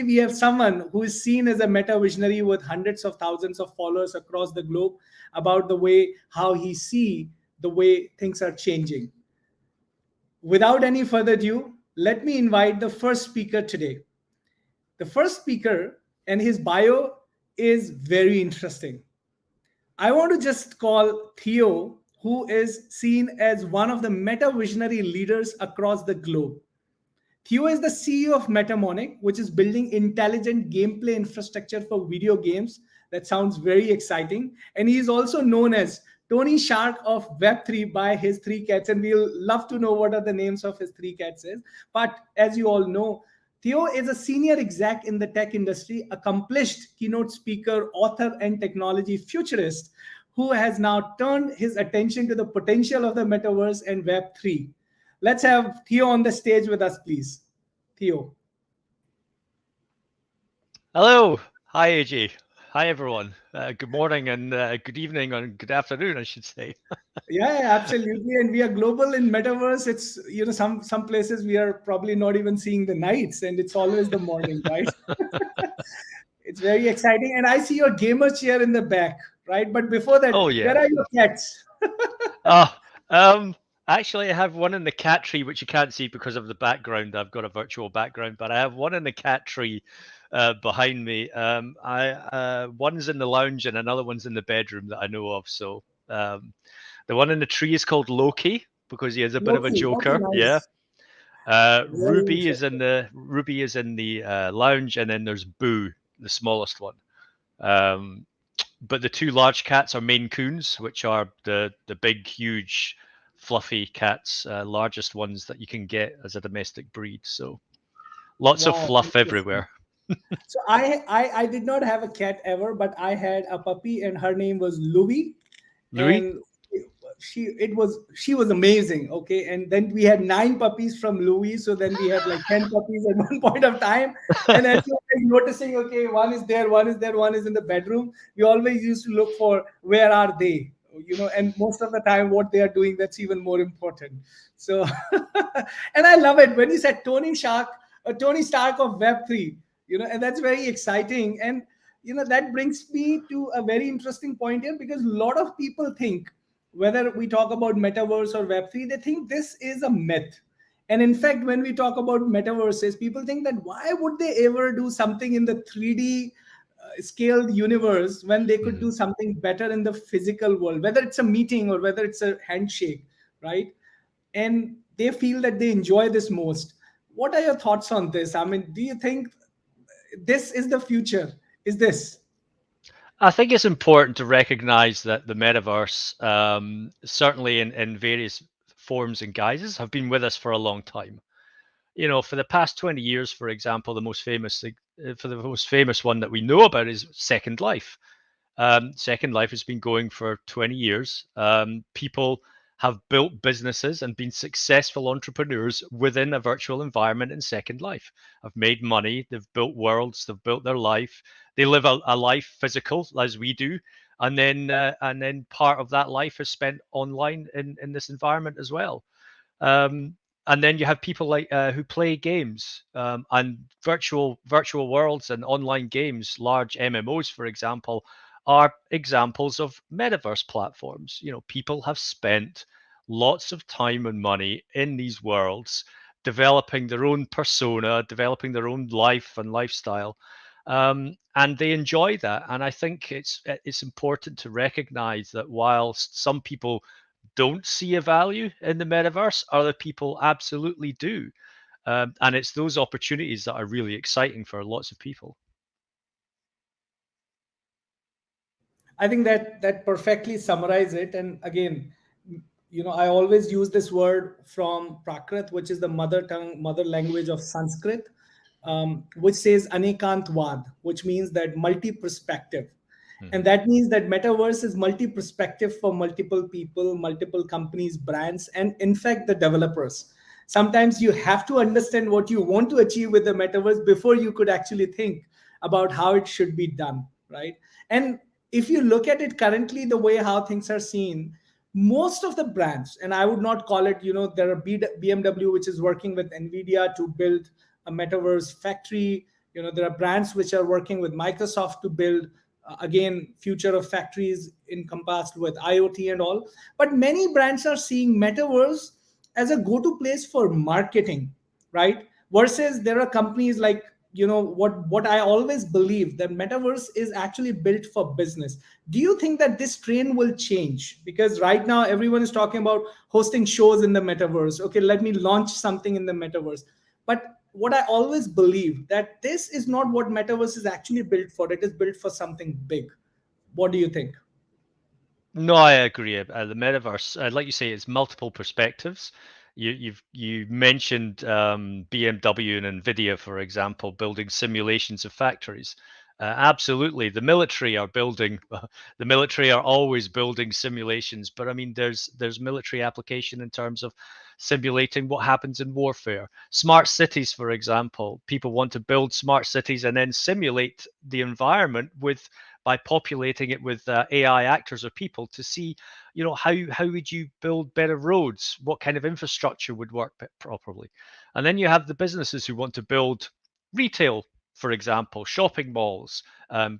we have someone who is seen as a meta visionary with hundreds of thousands of followers across the globe about the way how he see the way things are changing. Without any further ado, let me invite the first speaker today. The first speaker and his bio is very interesting. I want to just call Theo, who is seen as one of the meta visionary leaders across the globe. Theo is the CEO of Metamonic, which is building intelligent gameplay infrastructure for video games. That sounds very exciting. And he is also known as Tony Shark of Web3 by his three cats. And we'll love to know what are the names of his three cats is. But as you all know, Theo is a senior exec in the tech industry, accomplished keynote speaker, author, and technology futurist who has now turned his attention to the potential of the metaverse and Web3. Let's have Theo on the stage with us, please. Theo. Hello. Hi, AJ. Hi, everyone. Good morning and good evening and good afternoon, I should say. Yeah, absolutely. And we are global in metaverse. It's, some places we are probably not even seeing the nights and it's always the morning, right? It's very exciting. And I see your gamer chair in the back, right? But before that, Oh, yeah. where are your cats? Actually, I have one in the cat tree, which you can't see because of the background. I've got a virtual background, but I have one in the cat tree behind me. One's in the lounge and another one's in the bedroom that I know of. So the one in the tree is called Loki because he is a bit of a Loki. Okay, joker. Yeah. nice. Very Ruby is interesting. in the lounge, and then there's Boo, the smallest one. But the two large cats are Maine Coons, which are the big, huge, fluffy cats, largest ones that you can get as a domestic breed. So lots of Wow, fluff interesting. everywhere. So I did not have a cat ever, but I had a puppy and her name was Louie. Louis? And she was amazing. Okay. And then we had 9 puppies from Louis. So then we had like 10 puppies at one point of time. And as you were noticing, okay, one is there, one is there, one is in the bedroom. We always used to look for where are they, and most of the time what they are doing, that's even more important. So and I love it when you said Tony Stark of Web3, and that's very exciting. And that brings me to a very interesting point here, because a lot of people think, whether we talk about metaverse or Web3, they think this is a myth. And in fact, when we talk about metaverses, people think that why would they ever do something in the 3D scaled universe when they could Mhm. do something better in the physical world, whether it's a meeting or whether it's a handshake, right? And they feel that they enjoy this most. What are your thoughts on this? I mean, do you think this is the future? Is this? I think it's important to recognize that the metaverse, certainly in various forms and guises, have been with us for a long time. For the past 20 years, for example, for the most famous one that we know about is Second Life. Second Life has been going for 20 years. People have built businesses and been successful entrepreneurs within a virtual environment in Second Life. Have made money, they've built worlds, they've built their life. They live a life physical as we do, and then part of that life is spent online in this environment as well. Um, and then you have people like who play games and virtual worlds and online games, large MMOs, for example, are examples of metaverse platforms. People have spent lots of time and money in these worlds, developing their own persona, developing their own life and lifestyle, and they enjoy that. And I think it's important to recognize that whilst some people don't see a value in the metaverse, other people absolutely do. And it's those opportunities that are really exciting for lots of people. I think that perfectly summarize it. And again, I always use this word from Prakrit, which is the mother language of Sanskrit, which says anekantvad, which means that multi-perspective. And Mhm. that means that metaverse is multi-perspective for multiple people, multiple companies, brands, and in fact, the developers. Sometimes you have to understand what you want to achieve with the metaverse before you could actually think about how it should be done, right? And if you look at it currently, the way how things are seen, most of the brands, and I would not call it, there are BMW, which is working with NVIDIA to build a metaverse factory. There are brands which are working with Microsoft to build, again, future of factories encompassed with IoT and all. But many brands are seeing metaverse as a go-to place for marketing, right? Versus there are companies like, what I always believe, that metaverse is actually built for business. Do you think that this trend will change? Because right now everyone is talking about hosting shows in the metaverse. Okay, let me launch something in the metaverse. But what I always believe, that this is not what metaverse is actually built for. It is built for something big. What do you think? No, I agree. The metaverse, like you say, it's multiple perspectives. You mentioned BMW and Nvidia, for example, building simulations of factories. Absolutely, the military are building. The military are always building simulations, but I mean, there's military application in terms of simulating what happens in warfare. Smart cities, for example, people want to build smart cities and then simulate the environment with by populating it with AI actors or people to see, how would you build better roads? What kind of infrastructure would work properly? And then you have the businesses who want to build retail, for example, shopping malls,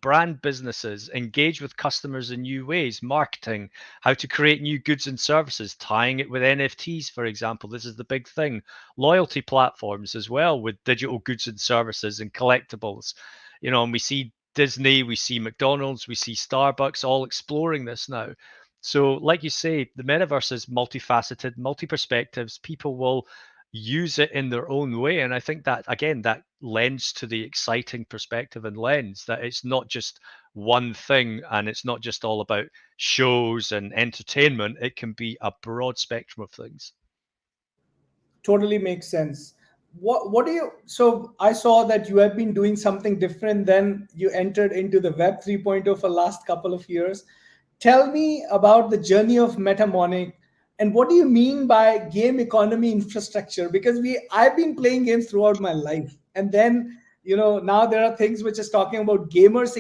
brand businesses, engage with customers in new ways, marketing, how to create new goods and services, tying it with NFTs, for example. This is the big thing. Loyalty platforms as well with digital goods and services and collectibles. And we see Disney, we see McDonald's, we see Starbucks all exploring this now. So, like you say, the metaverse is multifaceted, multi perspectives. People will use it in their own way. And I think that, again, that lends to the exciting perspective and lens that it's not just one thing and it's not just all about shows and entertainment. It can be a broad spectrum of things. Totally makes sense. What do you, so I saw that you have been doing something different, then you entered into the web 3.0 for last couple of years. Tell me about the journey of Metamonic, and what do you mean by game economy infrastructure? Because I've been playing games throughout my life, and then now there are things which is talking about gamers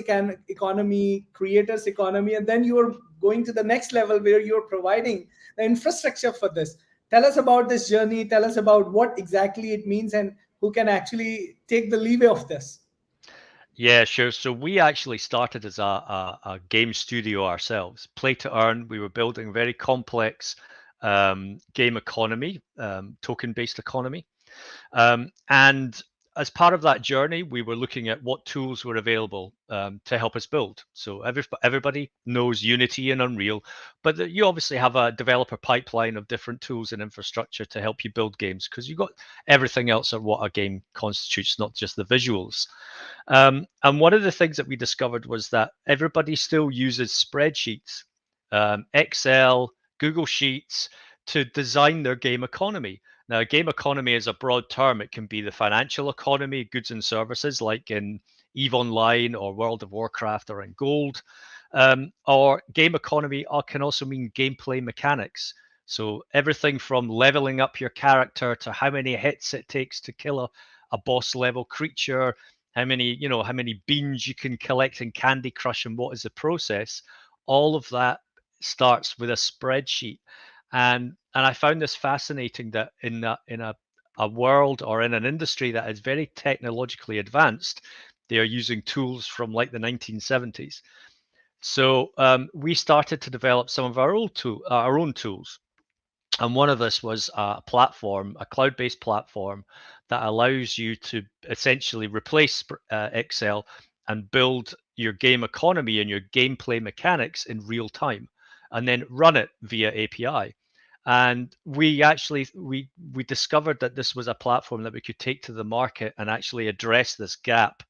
economy, creators economy, and then you are going to the next level where you're providing the infrastructure for this. Tell us about this journey. Tell us about what exactly it means and who can actually take the leeway of this. Yeah, sure. So we actually started as a game studio ourselves, play to earn. We were building a very complex game economy, token-based economy. And as part of that journey, we were looking at what tools were available to help us build. So everybody knows Unity and Unreal, but you obviously have a developer pipeline of different tools and infrastructure to help you build games because you've got everything else of what a game constitutes, not just the visuals. And one of the things that we discovered was that everybody still uses spreadsheets, Excel, Google Sheets to design their game economy. Now, game economy is a broad term. It can be the financial economy, goods and services, like in EVE Online or World of Warcraft or in Gold. Or game economy can also mean gameplay mechanics. So everything from leveling up your character to how many hits it takes to kill a boss level creature, how many beans you can collect in Candy Crush and what is the process. All of that starts with a spreadsheet. And I found this fascinating that in a world or in an industry that is very technologically advanced, they are using tools from like the 1970s. So we started to develop some of our own tools. And one of this was a platform, a cloud-based platform that allows you to essentially replace Excel and build your game economy and your gameplay mechanics in real time, and then run it via API. And we discovered that this was a platform that we could take to the market and actually address this gap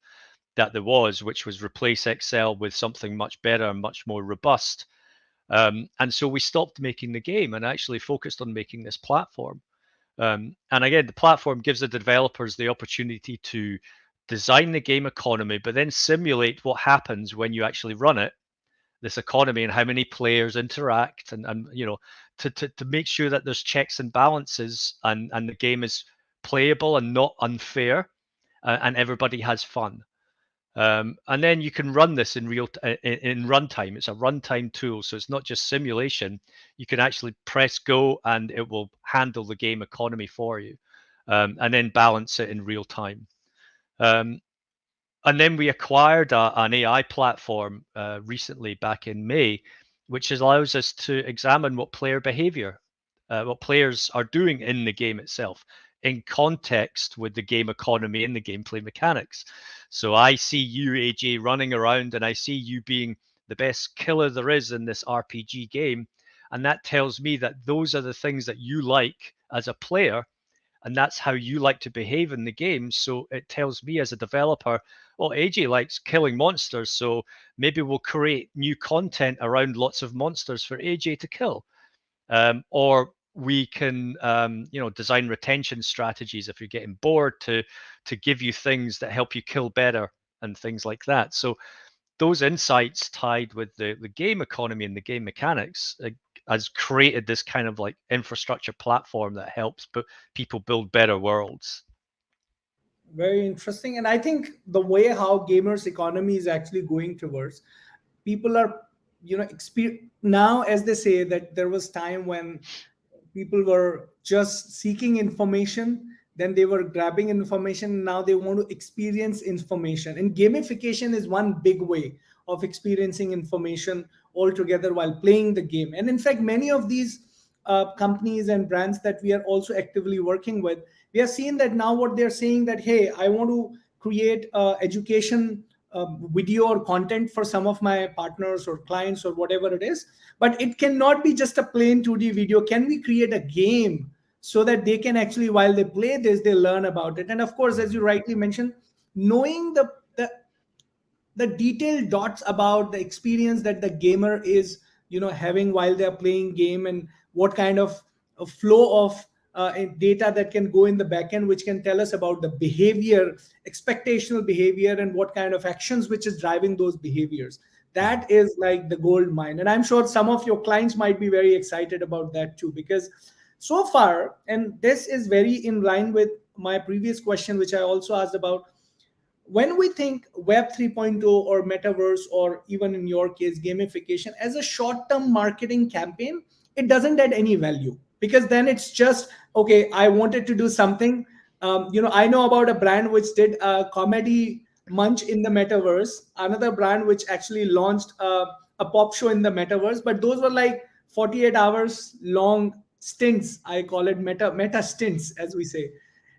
that there was, which was replace Excel with something much better and much more robust. And so we stopped making the game and actually focused on making this platform. And again, the platform gives the developers the opportunity to design the game economy, but then simulate what happens when you actually run it, this economy, and how many players interact, and to make sure that there's checks and balances, and the game is playable and not unfair, and everybody has fun. And then you can run this in runtime. It's a runtime tool, so it's not just simulation. You can actually press go, and it will handle the game economy for you, and then balance it in real time. Um, And then we acquired an AI platform recently back in May, which allows us to examine what player behavior, what players are doing in the game itself, in context with the game economy and the gameplay mechanics. So I see you, AJ, running around, and I see you being the best killer there is in this RPG game. And that tells me that those are the things that you like as a player, and that's how you like to behave in the game. So it tells me as a developer, well, AJ likes killing monsters, so maybe we'll create new content around lots of monsters for AJ to kill. Or we can, design retention strategies if you're getting bored to give you things that help you kill better and things like that. So those insights tied with the game economy and the game mechanics has created this kind of like infrastructure platform that helps people build better worlds. Very interesting. And I think the way how gamers economy is actually going towards, people are, now, as they say, that there was time when people were just seeking information, then they were grabbing information, now they want to experience information, and gamification is one big way of experiencing information altogether while playing the game. And in fact, many of these companies and brands that we are also actively working with, we have seen that now what they're saying that, hey, I want to create education video or content for some of my partners or clients or whatever it is, but it cannot be just a plain 2D video. Can we create a game so that they can actually, while they play this, they learn about it? And of course, as you rightly mentioned, knowing the detailed dots about the experience that the gamer is, having while they're playing game, and what kind of a flow of data that can go in the backend, which can tell us about the behavior, expectational behavior, and what kind of actions which is driving those behaviors. That is like the gold mine, and I'm sure some of your clients might be very excited about that too, because so far, and this is very in line with my previous question which I also asked about, when we think web 3.0 or metaverse, or even in your case gamification, as a short term marketing campaign, it doesn't add any value, because then it's just, okay, I wanted to do something. I know about a brand which did a comedy munch in the metaverse, another brand which actually launched a pop show in the metaverse, but those were like 48 hours long stints. I call it meta stints, as we say.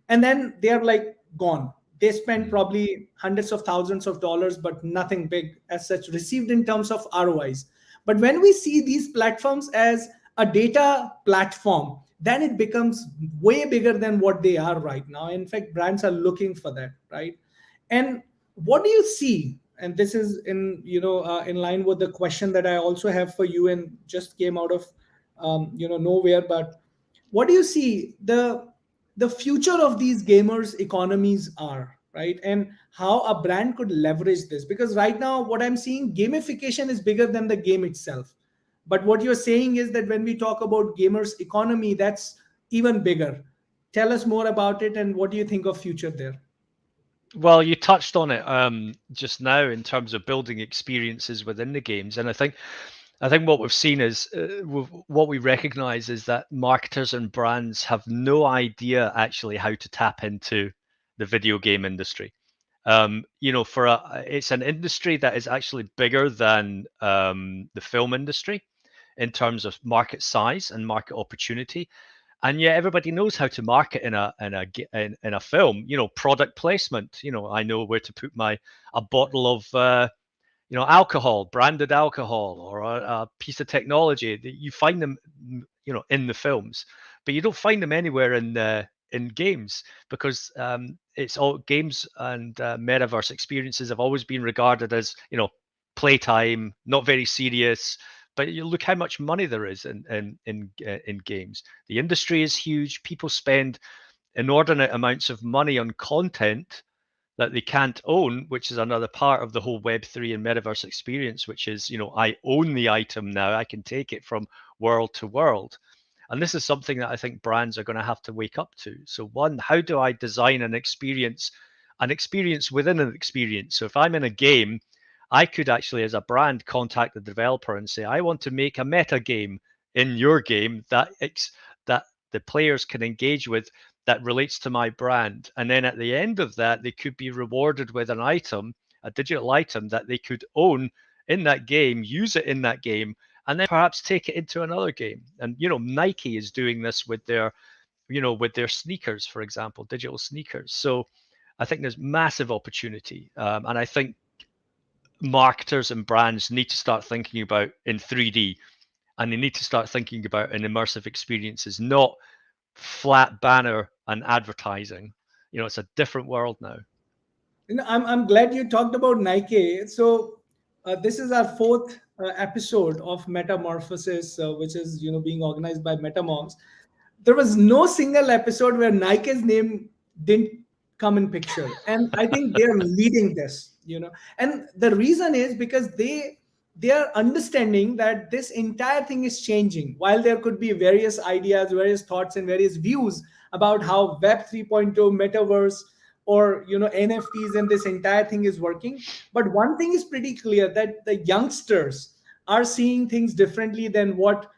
And then they are like gone. They spend probably hundreds of thousands of dollars, but nothing big as such received in terms of ROIs. But when we see these platforms as a data platform, then it becomes way bigger than what they are right now. In fact, brands are looking for that, right? And what do you see? And this is in line with the question that I also have for you, and just came out of nowhere. But what do you see the future of these gamers economies are, right? And how a brand could leverage this? Because right now what I'm seeing, gamification is bigger than the game itself, but what you're saying is that when we talk about gamers economy, that's even bigger. Tell us more about it, and what do you think of future there? Well, you touched on it just now in terms of building experiences within the games, and I think what we've seen is what we recognize is that marketers and brands have no idea actually how to tap into the video game industry. It's an industry that is actually bigger than the film industry in terms of market size and market opportunity, and yet everybody knows how to market in a film. Product placement. I know where to put a bottle of alcohol, branded alcohol, or a piece of technology. You find them, in the films, but you don't find them anywhere in games, because it's all games, and metaverse experiences have always been regarded as playtime, not very serious. But you look how much money there is in games. The industry is huge. People spend inordinate amounts of money on content that they can't own, which is another part of the whole Web3 and metaverse experience, which is, I own the item now. I can take it from world to world. And this is something that I think brands are going to have to wake up to. So one, how do I design an experience within an experience? So if I'm in a game, I could actually, as a brand, contact the developer and say, I want to make a meta game in your game that the players can engage with that relates to my brand. And then at the end of that, they could be rewarded with an item, a digital item that they could own in that game, use it in that game, and then perhaps take it into another game. And Nike is doing this with their sneakers, for example, digital sneakers. So I think there's massive opportunity, and I think marketers and brands need to start thinking about in 3D, and they need to start thinking about in immersive experiences, not flat banner and advertising. It's a different world now. I'm glad you talked about Nike. So this is our fourth episode of Metamorphosis, which is being organized by Metamonks. There was no single episode where Nike's name didn't come in picture, and I think they're leading this. And the reason is because they are understanding that this entire thing is changing. While there could be various ideas, various thoughts, and various views about how Web 3.0, Metaverse, or NFTs and this entire thing is working, but one thing is pretty clear, that the youngsters are seeing things differently than what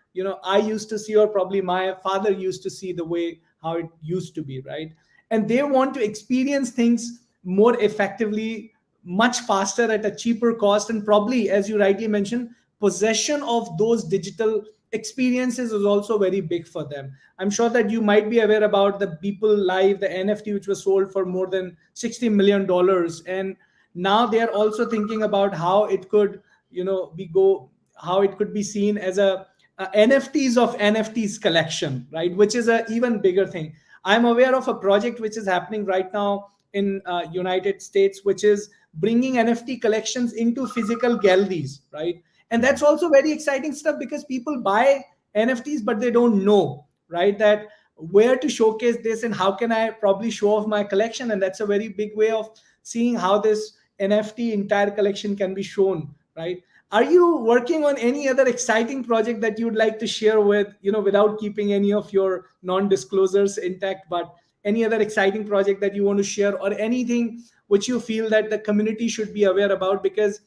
I used to see, or probably my father used to see, the way how it used to be, right? And they want to experience things more effectively, much faster, at a cheaper cost, and probably, as you rightly mentioned, possession of those digital experiences is also very big for them. I'm sure that you might be aware about the People Live, the NFT, which was sold for more than $60 million, and now they are also thinking about how it could be go how it could be seen as a NFTs of NFTs collection, right? Which is a even bigger thing. I'm aware of a project which is happening right now in United States, which is bringing NFT collections into physical galleries, right? And that's also very exciting stuff, because people buy NFTs, but they don't know, right, that where to showcase this and how can I probably show off my collection. And that's a very big way of seeing how this NFT entire collection can be shown, right? Are you working on any other exciting project that you'd like to share with, without keeping any of your non-disclosures intact, but any other exciting project that you want to share, or anything which you feel that the community should be aware about? Because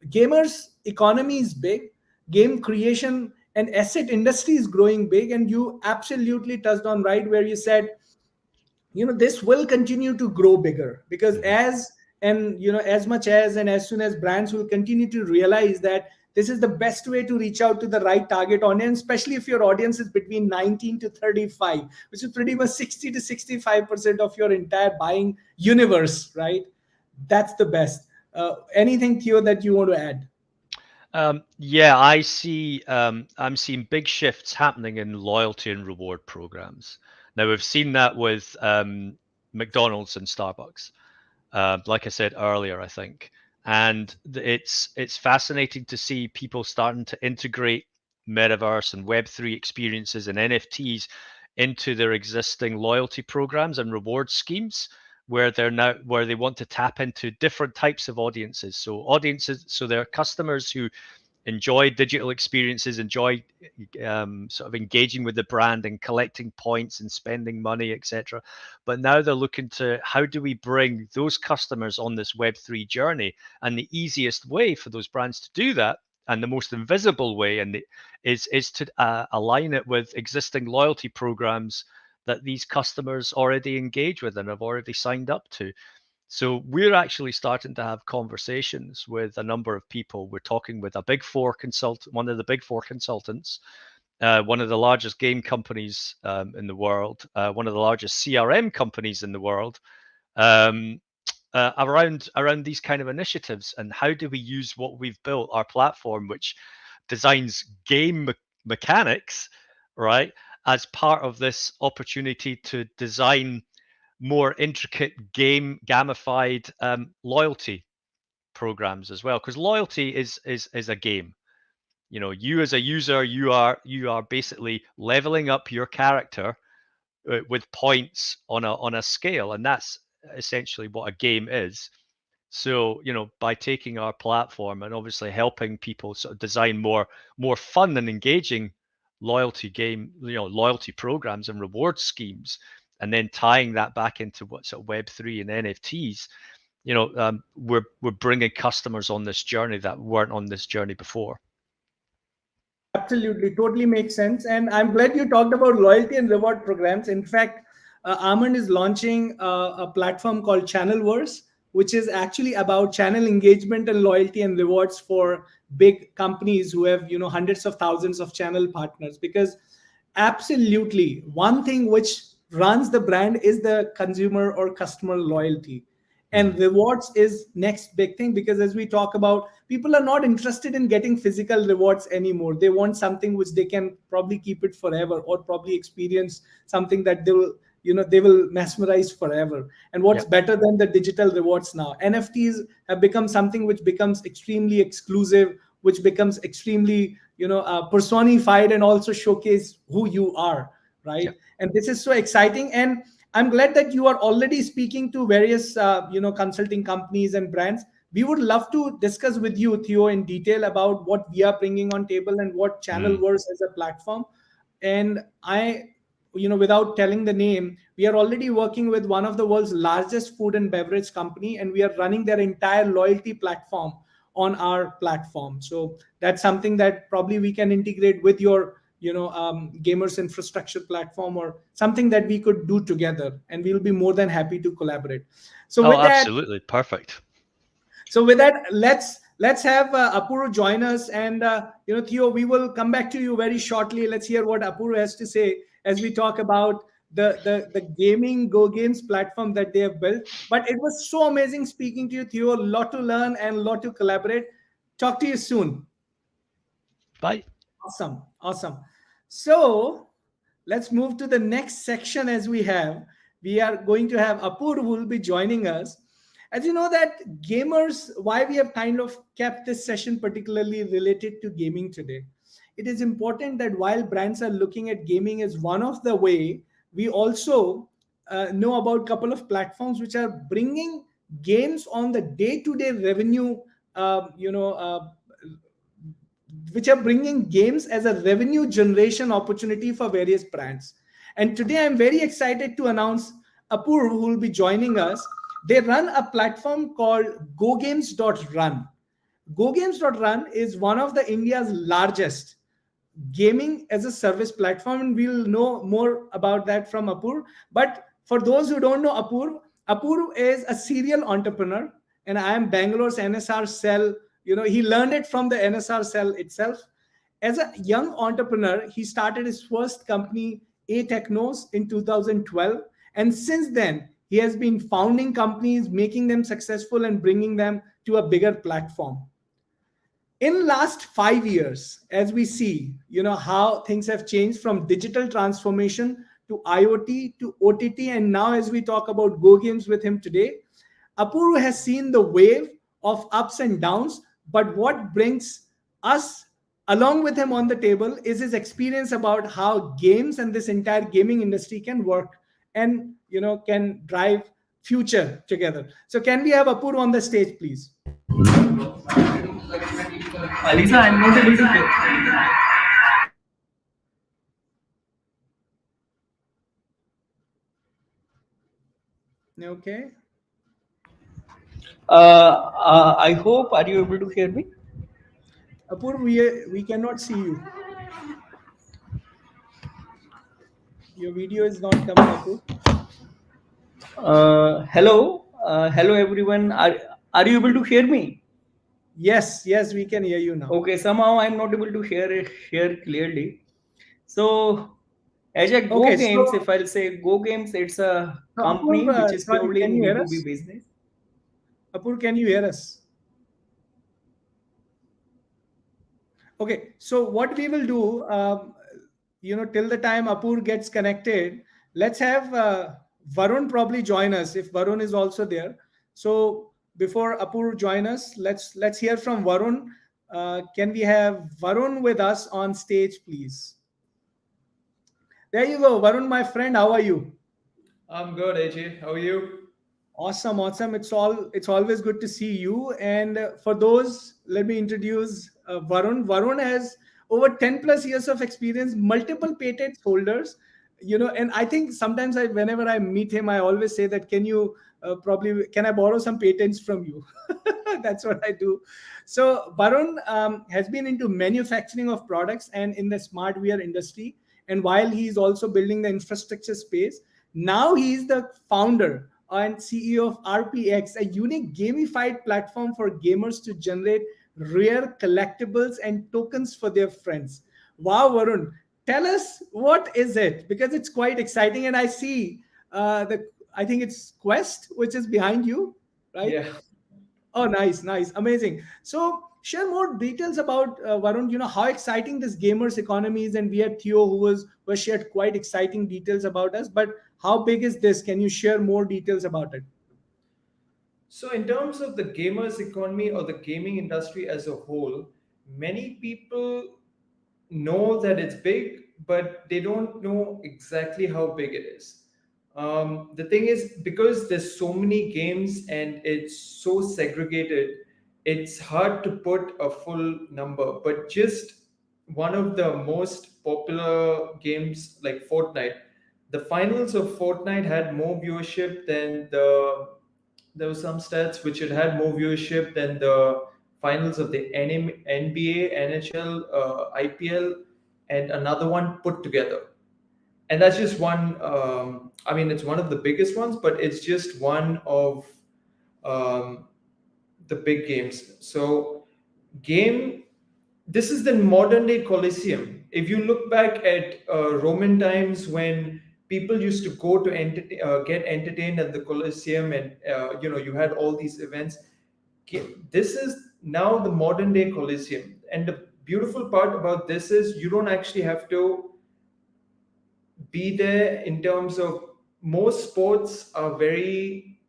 gamers economy is big, game creation and asset industry is growing big, and you absolutely touched on right where you said this will continue to grow bigger, because Mhm. as much as and as soon as brands will continue to realize that this is the best way to reach out to the right target audience, especially if your audience is between 19 to 35, which is pretty much 60 to 65% of your entire buying universe, right? That's the best. Anything, Theo, that you want to add? Yeah, I'm seeing big shifts happening in loyalty and reward programs. Now, we've seen that with McDonald's and Starbucks, like I said earlier, I think. And it's fascinating to see people starting to integrate metaverse and Web3 experiences and NFTs into their existing loyalty programs and reward schemes, where they want to tap into different types of audiences. So there are customers who enjoy digital experiences, enjoy sort of engaging with the brand and collecting points and spending money, etc. But now they're looking to, how do we bring those customers on this Web3 journey? And the easiest way for those brands to do that, and the most invisible way, is to align it with existing loyalty programs that these customers already engage with and have already signed up to. So we're actually starting to have conversations with a number of people. We're talking with a one of the big four consultants, one of the largest game companies in the world, one of the largest CRM companies in the world, um, around these kind of initiatives, and how do we use what we've built, our platform, which designs game mechanics, right, as part of this opportunity to design more intricate gamified loyalty programs as well, because loyalty is a game. You as a user, you are basically leveling up your character with points on a scale, and that's essentially what a game is. So, by taking our platform and obviously helping people sort of design more fun and engaging loyalty programs and reward schemes, and then tying that back into what sort of Web3 and NFTs, we're bringing customers on this journey that weren't on this journey before. Absolutely, totally makes sense. And I'm glad you talked about loyalty and reward programs. In fact, Almond is launching a platform called Channelverse, which is actually about channel engagement and loyalty and rewards for big companies who have hundreds of thousands of channel partners. Because absolutely, one thing which runs the brand is the consumer or customer loyalty, and Mm. rewards is next big thing. Because as we talk about, people are not interested in getting physical rewards anymore. They want something which they can probably keep it forever, or probably experience something that they will mesmerize forever. And what's Yep. better than the digital rewards now? NFTs have become something which becomes extremely exclusive, which becomes extremely personified, and also showcase who you are, right? Yep. And this is so exciting. And I'm glad that you are already speaking to various consulting companies and brands. We would love to discuss with you, Theo, in detail about what we are bringing on table and what Mm. Channelverse as a platform. And without telling the name, we are already working with one of the world's largest food and beverage company, and we are running their entire loyalty platform on our platform. So that's something that probably we can integrate with your gamers infrastructure platform, or something that we could do together, and we'll be more than happy to collaborate. So Oh, with that, absolutely. Perfect. let's have Apuru join us. And Theo, we will come back to you very shortly. Let's hear what Apuru has to say as we talk about the gaming Go Games platform that they have built. But it was so amazing speaking to you, Theo. A lot to learn and a lot to collaborate. Talk to you soon. Bye. Awesome. Awesome. So let's move to the next section. As we are going to have Apur, who will be joining us. As you know that gamers, why we have kind of kept this session particularly related to gaming today. It is important that while brands are looking at gaming as one of the way, we also know about a couple of platforms which are bringing games on the day-to-day revenue, which are bringing games as a revenue generation opportunity for various brands. And today I'm very excited to announce Apur, who will be joining us. They run a platform called GoGames.run. GoGames.run is one of the India's largest gaming as a service platform, and we'll know more about that from Apur. But for those who don't know Apur is a serial entrepreneur, and I am Bangalore's NSR cell. He learned it from the NSR cell itself. As a young entrepreneur, he started his first company, A Technos, in 2012, and since then he has been founding companies, making them successful, and bringing them to a bigger platform. In last 5 years, as we see how things have changed from digital transformation to IoT to OTT, and now as we talk about Go Games with him today, Apuru has seen the wave of ups and downs. But what brings us along with him on the table is his experience about how games and this entire gaming industry can work, and can drive future together. So can we have Apuru on the stage, please? Alisa, I'm not able to hear. Okay. I hope, are you able to hear me? Apur, we cannot see you. Your video is not coming, Apur. Hello everyone. Are you able to hear me? Yes, yes, we can hear you now. Okay, somehow I'm not able to hear clearly. So, as a Go Okay, Games, so, if I'll say Go Games, it's a so Apur, company which is sorry, purely can in you hear B2B us? business. Apur, can you hear us? Okay, so what we will do, till the time Apur gets connected, let's have Varun probably join us if Varun is also there. So before Apur join us, let's hear from Varun. Can we have Varun with us on stage, please? There you go, Varun, my friend. How are you? I'm good, AJ. How are you? Awesome, awesome. It's always good to see you. And for those, let me introduce Varun. Varun has over 10 plus years of experience, multiple patent holders. And I think sometimes whenever I meet him, I always say that probably can I borrow some patents from you? That's what I do. So Varun has been into manufacturing of products and in the smart wear industry. And while he's also building the infrastructure space, Now he is the founder and CEO of RPX, a unique gamified platform for gamers to generate rare collectibles and tokens for their friends. Wow, Varun, tell us what is it, because it's quite exciting, and I see the I think it's Quest which is behind you, right? Yeah. Oh, nice, nice, amazing. So, share more details about Varun. You know how exciting this gamers economy is, and we had Theo who was shared quite exciting details about us. But how big is this? Can you share more details about it? So, in terms of the gamers economy or the gaming industry as a whole, many people know that it's big, but they don't know exactly how big it is. The thing is, because there's so many games and it's so segregated, it's hard to put a full number. But just one of the most popular games like Fortnite, the finals of Fortnite had more viewership than there were some stats which had more viewership than the finals of the NBA, NHL, IPL, and another one put together. And that's just one. I mean, it's one of the biggest ones, but it's just one of um, the big games. So, game. This is the modern day Colosseum. If you look back at Roman times when people used to go to get entertained at the Colosseum, and you had all these events. This is now the modern day Colosseum, and the beautiful part about this is you don't actually have to be there. In terms of, most sports are very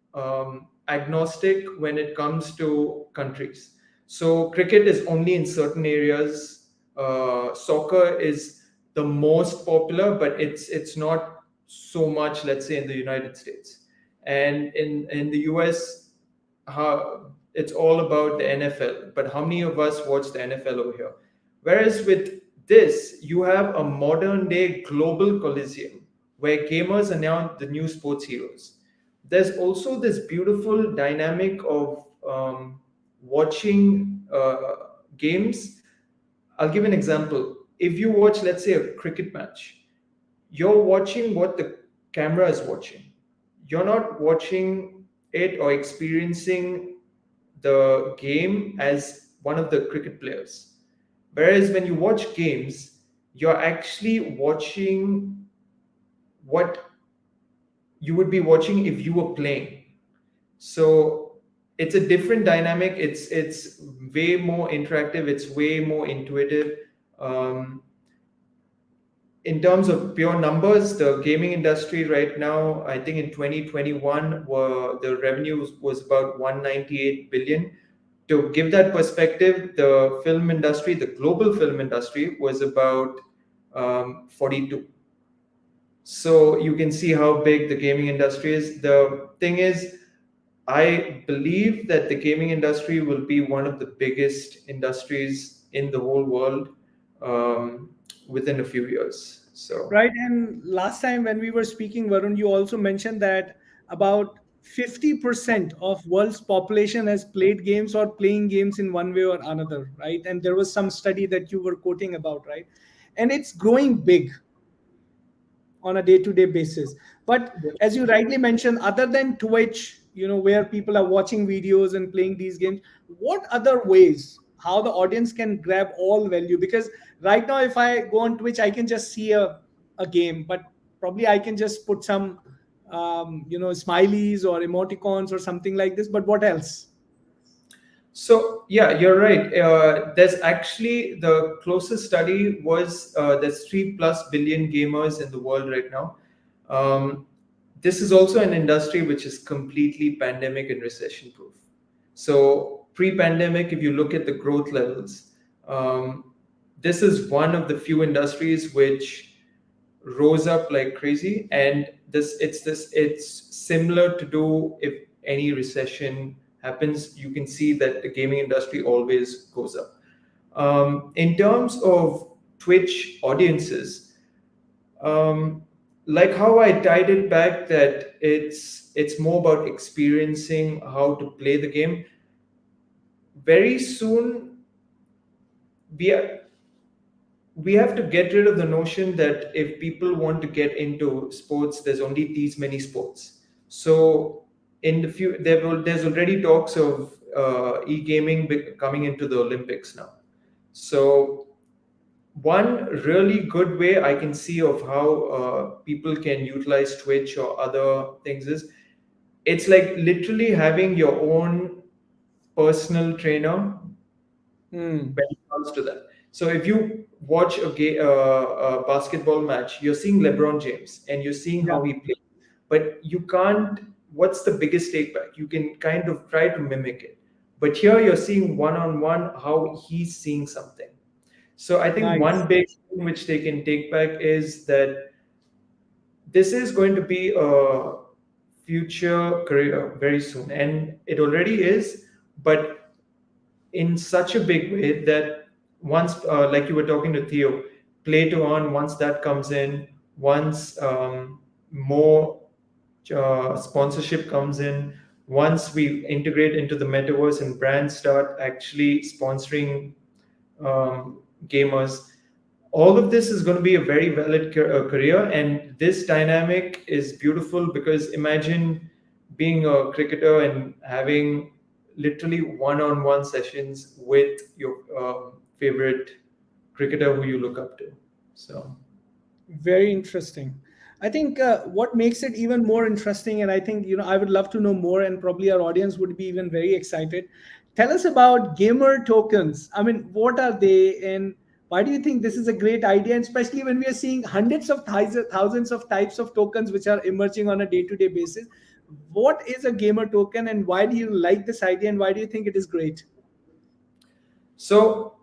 agnostic when it comes to countries. So cricket is only in certain areas. Soccer is the most popular, but it's not so much, let's say, in the United States. And in the US, it's all about the NFL. But how many of us watch the NFL over here? Whereas with this, you have a modern day global coliseum where gamers are now the new sports heroes. There's also this beautiful dynamic of watching games. I'll give an example. If you watch, let's say, a cricket match, you're watching what the camera is watching. You're not watching it or experiencing the game as one of the cricket players. Whereas when you watch games, you're actually watching what you would be watching if you were playing. So it's a different dynamic. It's way more interactive. It's way more intuitive. Um, in terms of pure numbers, the gaming industry right now, I think in 2021, the revenue was about 198 billion. To give that perspective, the film industry, the global film industry, was about 42. So you can see how big the gaming industry is. The thing is, I believe that the gaming industry will be one of the biggest industries in the whole world within a few years. So. Right. And last time when we were speaking, Varun, you also mentioned that about 50% of world's population has played games or playing games in one way or another, right? And there was some study that you were quoting about, right? And it's growing big on a day-to-day basis. But as you rightly mentioned, other than Twitch, where people are watching videos and playing these games, what other ways how the audience can grab all value? Because right now, if I go on Twitch, I can just see a game, but probably I can just put some smileys or emoticons or something like this. But what else? So yeah, you're right. There's actually, the closest study was there's 3+ billion gamers in the world right now. Um, this is also an industry which is completely pandemic and recession proof. So pre-pandemic, if you look at the growth levels, um, this is one of the few industries which rose up like crazy. And it's similar to do if any recession happens. You can see that the gaming industry always goes up. In terms of Twitch audiences, um, like how I tied it back, that it's more about experiencing how to play the game. Very soon, we are we have to get rid of the notion that if people want to get into sports, there's only these many sports. So in the there's already talks of e-gaming coming into the Olympics now. So one really good way I can see of how people can utilize Twitch or other things is it's like literally having your own personal trainer Hmm. when it comes to that. So if you watch a basketball match, you're seeing LeBron James and you're seeing Yeah. how he plays, but you can't. What's the biggest take back? You can kind of try to mimic it, but here you're seeing one on one how he's seeing something. So I think Nice. one big thing which they can take back is that this is going to be a future career very soon, and it already is, but in such a big way that once, like you were talking to Theo, play to earn, once that comes in, once more sponsorship comes in, once we integrate into the metaverse and brands start actually sponsoring gamers, all of this is going to be a very valid career. And this dynamic is beautiful because imagine being a cricketer and having literally one-on-one sessions with your favorite cricketer who you look up to. So Very interesting. I think what makes it even more interesting, and I think, I would love to know more, and probably our audience would be even very excited. Tell us about gamer tokens. I mean, what are they, and why do you think this is a great idea? And especially when we are seeing hundreds of thousands of types of tokens which are emerging on a day-to-day basis. What is a gamer token, and why do you like this idea, and why do you think it is great? So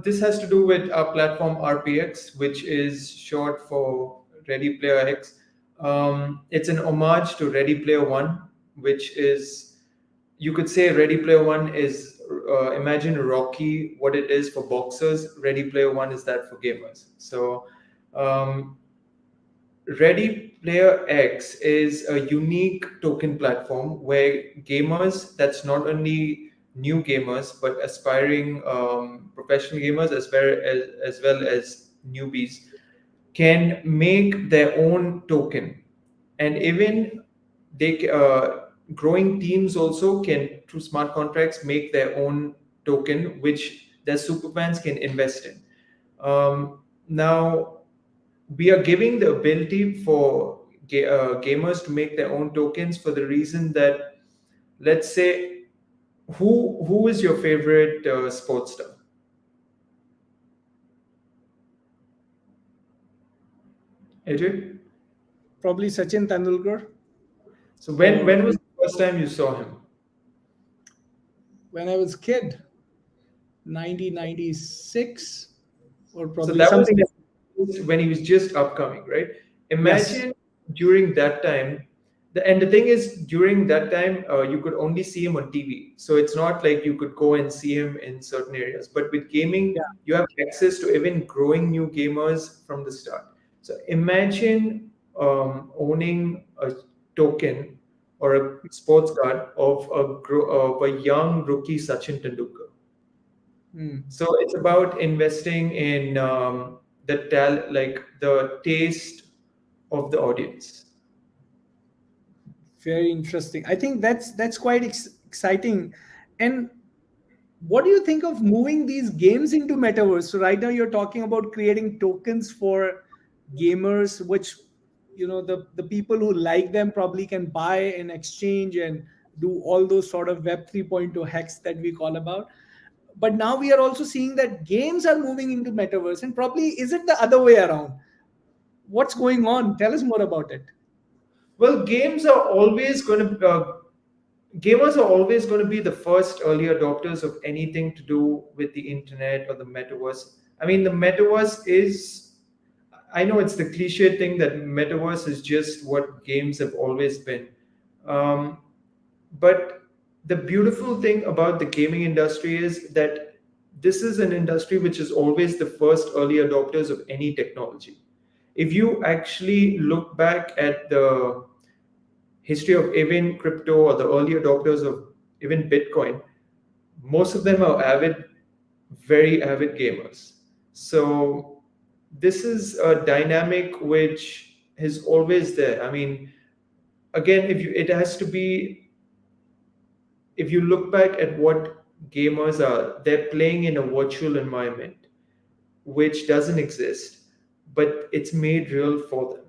this has to do with our platform RPX, which is short for Ready Player X. It's an homage to Ready Player One, which is, you could say Ready Player One is, imagine Rocky, what it is for boxers. Ready Player One is that for gamers. So um, Ready Player X is a unique token platform where gamers, that's not only new gamers, but aspiring professional gamers as well as newbies, can make their own token. And even they growing teams also can, through smart contracts, make their own token, which their superfans can invest in. Now we are giving the ability for gamers to make their own tokens for the reason that, let's say, who is your favorite sports star? AJ? Probably Sachin Tendulkar. So when Or when was the first time you saw him? when I was kid, 1996, or So probably that was something. when he was just upcoming, right? Yes. Imagine during that time, and the thing is, during that time, you could only see him on TV. So it's not like you could go and see him in certain areas. But with gaming, Yeah. you have access to even growing new gamers from the start. So imagine owning a token or a sports card of a young rookie Sachin Tendulkar. Hmm. So it's about investing in like the taste of the audience. Very interesting. I think that's quite exciting. And what do you think of moving these games into metaverse? So right now you're talking about creating tokens for gamers, which, the people who like them probably can buy in exchange and do all those sort of Web 3.0 hacks that we call about. But now we are also seeing that games are moving into metaverse, and probably is it the other way around? What's going on? Tell us more about it. Well, gamers are always going to be the first early adopters of anything to do with the internet or the metaverse. I mean, the metaverse is, I know it's the cliche thing that metaverse is just what games have always been. Um, but the beautiful thing about the gaming industry is that this is an industry which is always the first early adopters of any technology. If you actually look back at the history of even crypto or the early adopters of even Bitcoin, most of them are very avid gamers. So this is a dynamic which is always there. I mean, again, if you it has to be, if you look back at what gamers are, they're playing in a virtual environment which doesn't exist, but it's made real for them.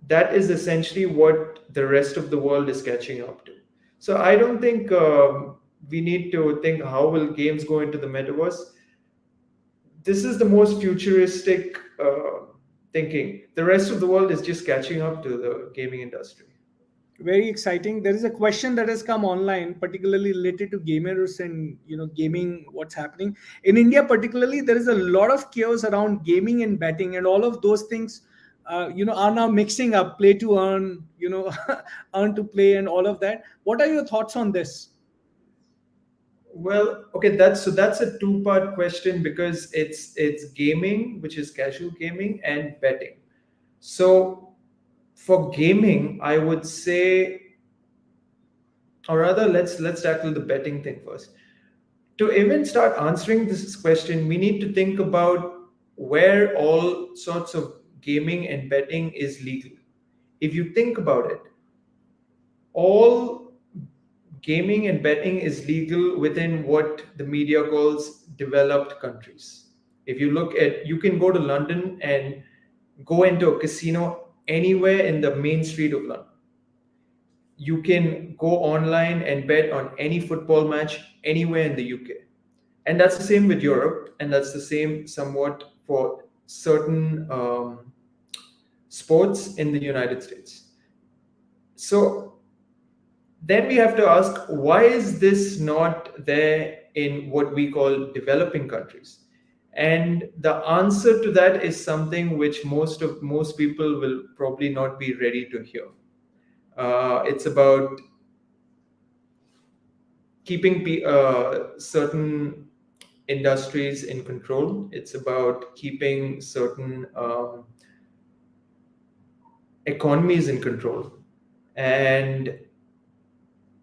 That is essentially what the rest of the world is catching up to. So I don't think we need to think how will games go into the metaverse. This is the most futuristic thinking. The rest of the world is just catching up to the gaming industry. Very exciting. There is a question that has come online, particularly related to gamers and gaming. What's happening in India, particularly, there is a lot of chaos around gaming and betting, and all of those things, are now mixing up. Play to earn, earn to play, and all of that. What are your thoughts on this? Well, okay, that's a two-part question because it's gaming, which is casual gaming, and betting. So for gaming, I would say, or rather, let's tackle the betting thing first. To even start answering this question, we need to think about where all sorts of gaming and betting is legal. If you think about it, all gaming and betting is legal within what the media calls developed countries. If you look at, you can go to London and go into a casino anywhere in the main street of London. You can go online and bet on any football match anywhere in the UK. And that's the same with Europe, and that's the same somewhat for certain sports in the United States. So then we have to ask, why is this not there in what we call developing countries? And the answer to that is something which most people will probably not be ready to hear. It's about keeping certain industries in control. It's about keeping certain economies in control, and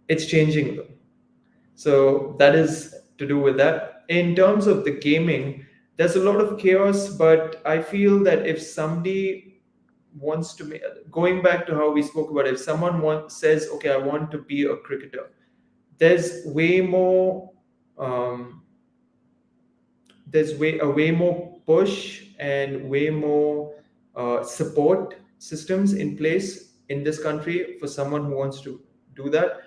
it's changing them. So that is to do with that. In terms of the gaming, there's a lot of chaos, but I feel that if somebody wants to make, going back to how we spoke about it, if someone says, okay, I want to be a cricketer, there's way more a way more push and way more support systems in place in this country for someone who wants to do that.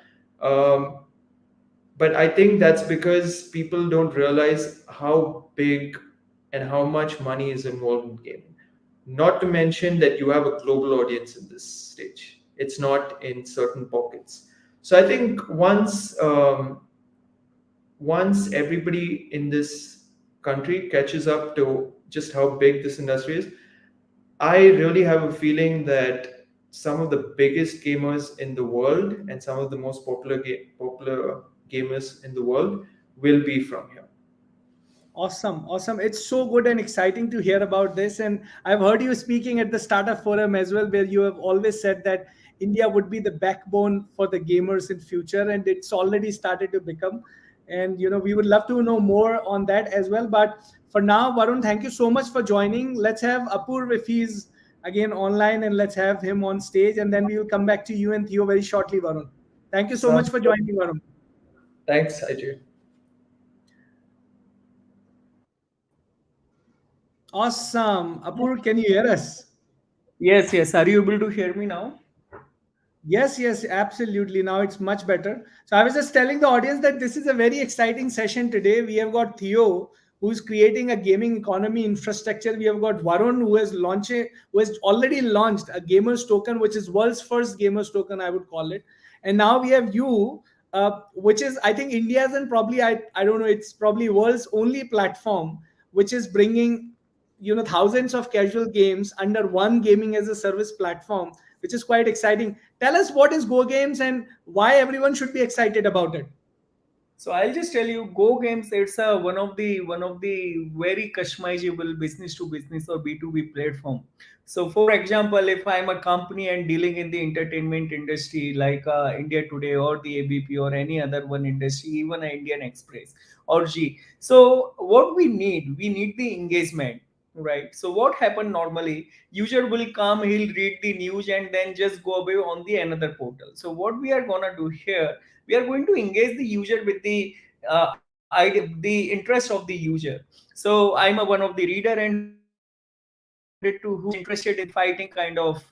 But I think that's because people don't realize how big and how much money is involved in gaming. Not to mention that you have a global audience in this stage. It's not in certain pockets. So I think once everybody in this country catches up to just how big this industry is, I really have a feeling that some of the biggest gamers in the world and some of the most popular gamers in the world will be from here. Awesome. It's so good and exciting to hear about this. And I've heard you speaking at the Startup Forum as well, where you have always said that India would be the backbone for the gamers in future, and it's already started to become. And we would love to know more on that as well. But for now, Varun, thank you so much for joining. Let's have Apurv if he's again online, and let's have him on stage, and then we will come back to you and Theo very shortly, Varun. Thank you so much Sounds for good. joining, Varun. Thanks, Ajay. Awesome. Apurv, can you hear us? Yes. Are you able to hear me now? Yes, absolutely. Now it's much better. So I was just telling the audience that this is a very exciting session today. We have got Theo, who's creating a gaming economy infrastructure. We have got Varun, who has already launched a gamers token, which is world's first gamers token, I would call it. And now we have you, which is, I think, India's, and probably, I don't know, it's probably world's only platform which is bringing thousands of casual games under one gaming as a service platform, which is quite exciting. Tell us, what is Go Games and why everyone should be excited about it? So I'll just tell you, Go Games. It's a one of the very customizable business to business or B2B platform. So, for example, if I'm a company and dealing in the entertainment industry like India Today or the ABP or any other one industry, even Indian Express or G. So, what we need the engagement, right? So, what happen normally? User will come, he'll read the news and then just go away on the another portal. So, what we are gonna do here, we are going to engage the user with the the interest of the user. So I'm a one of the reader and who is interested in the fighting kind of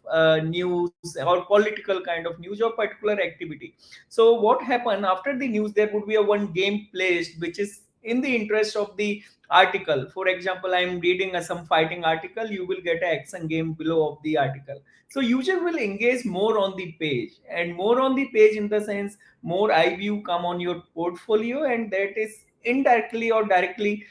news or political kind of news or particular activity. So what happened after the news, there would be a one game placed which is in the interest of the article. For example, I'm reading some fighting article, you will get an action game below of the article. So user will engage more on the page, and more on the page in the sense more eye view come on your portfolio, and that is indirectly or directly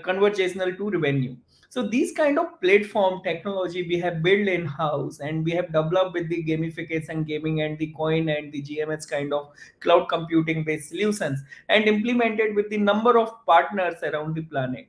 conversational to revenue. So these kind of platform technology we have built in house, and we have developed with the gamification gaming and the coin and the GMS kind of cloud computing based solutions, and implemented with the number of partners around the planet.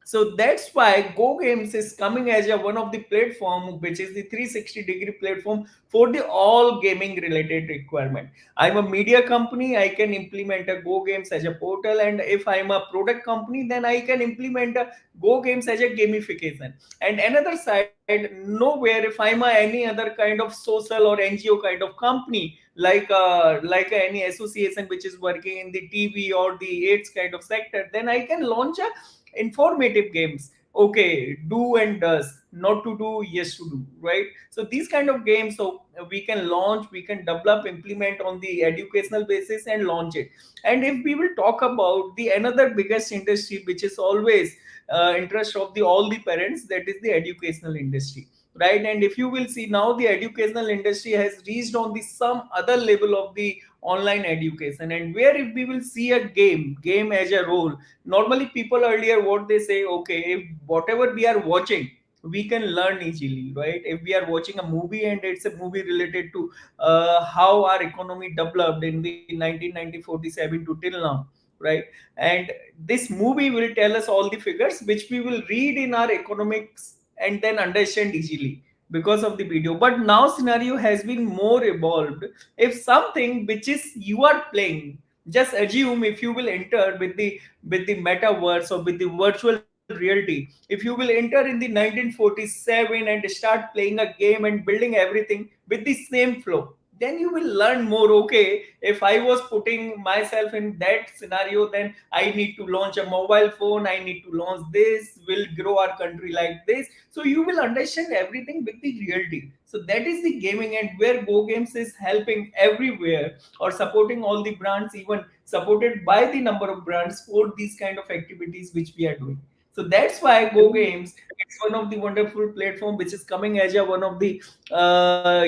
So that's why Go Games is coming as a one of the platform which is the 360-degree platform for the all gaming related requirement. I'm a media company, I can implement a Go Games as a portal, and if I'm a product company, then I can implement a Go Games as a gamification. And another side, nowhere, if I'm a any other kind of social or NGO kind of company, like any association which is working in the TV or the AIDS kind of sector, then I can launch a informative games. Okay, do and does, not to do, yes to do, right? So these kind of games, so we can launch, we can develop, implement on the educational basis and launch it. And if we will talk about the another biggest industry which is always interest of the all the parents, that is the educational industry, right? And if you will see now, the educational industry has reached on the some other level of the online education, and where if we will see a game as a role. Normally people earlier what they say, okay, if whatever we are watching we can learn easily, right? If we are watching a movie and it's a movie related to how our economy developed in the 1947 to till now, right? And this movie will tell us all the figures which we will read in our economics and then understand easily because of the video. But now scenario has been more evolved. If something which is you are playing, just assume if you will enter with the metaverse or with the virtual reality, if you will enter in the 1947 and start playing a game and building everything with the same flow, then you will learn more. Okay, if I was putting myself in that scenario, then I need to launch a mobile phone, I need to launch this, will grow our country like this. So you will understand everything with the reality. So that is the gaming, and where Go Games is helping everywhere or supporting all the brands, even supported by the number of brands for these kind of activities which we are doing. So that's why Go Games, it's one of the wonderful platform which is coming as a one of the